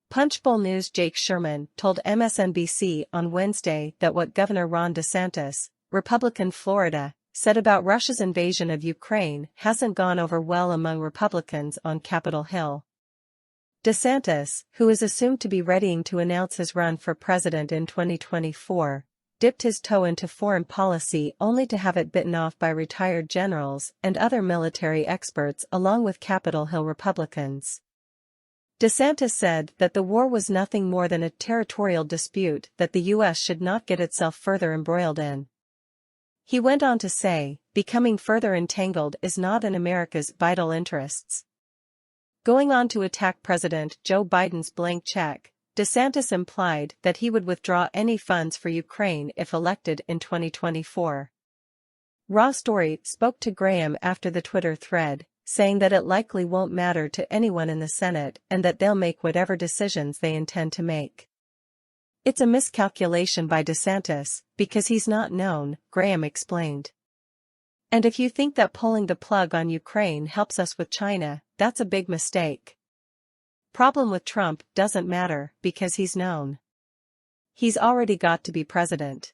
Punchbowl News' Jake Sherman told MSNBC on Wednesday that what Governor Ron DeSantis, Republican Florida, said about Russia's invasion of Ukraine hasn't gone over well among Republicans on Capitol Hill. DeSantis, who is assumed to be readying to announce his run for president in 2024, dipped his toe into foreign policy only to have it bitten off by retired generals and other military experts along with Capitol Hill Republicans. DeSantis said that the war was nothing more than a territorial dispute that the U.S. should not get itself further embroiled in. He went on to say, becoming further entangled is not in America's vital interests. Going on to attack President Joe Biden's blank check, DeSantis implied that he would withdraw any funds for Ukraine if elected in 2024. Raw Story spoke to Graham after the Twitter thread, saying that it likely won't matter to anyone in the Senate and that they'll make whatever decisions they intend to make. It's a miscalculation by DeSantis, because he's not known, Graham explained. And if you think that pulling the plug on Ukraine helps us with China, that's a big mistake. Problem with Trump doesn't matter because he's known. He's already got to be president.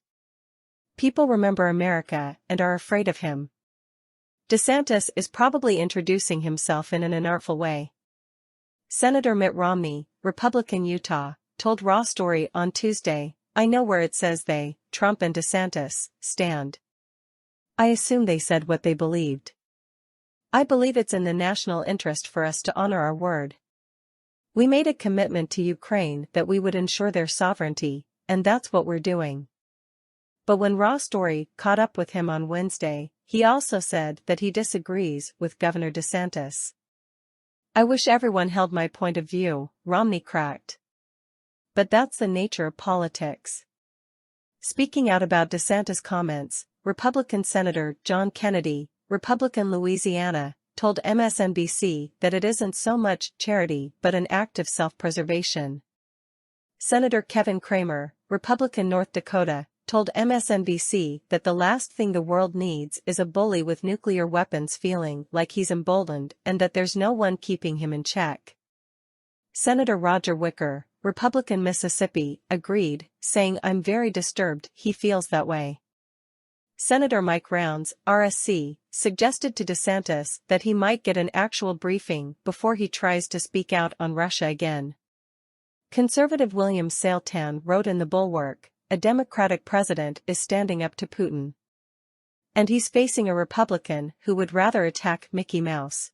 People remember America and are afraid of him. DeSantis is probably introducing himself in an unartful way. Senator Mitt Romney, Republican Utah, told Raw Story on Tuesday, "I know where it says they, Trump and DeSantis, stand. I assume they said what they believed. I believe it's in the national interest for us to honor our word. We made a commitment to Ukraine that we would ensure their sovereignty, and that's what we're doing." But when Raw Story caught up with him on Wednesday, he also said that he disagrees with Governor DeSantis. "I wish everyone held my point of view," Romney cracked. But that's the nature of politics. Speaking out about DeSantis' comments, Republican Senator John Kennedy, Republican Louisiana, told MSNBC that it isn't so much charity but an act of self-preservation. Senator Kevin Cramer, Republican North Dakota, told MSNBC that the last thing the world needs is a bully with nuclear weapons feeling like he's emboldened and that there's no one keeping him in check. Senator Roger Wicker, Republican Mississippi, agreed, saying, "I'm very disturbed he feels that way." Senator Mike Rounds, RSC, suggested to DeSantis that he might get an actual briefing before he tries to speak out on Russia again. Conservative William Sailtan wrote in The Bulwark, "A Democratic president is standing up to Putin. And he's facing a Republican who would rather attack Mickey Mouse."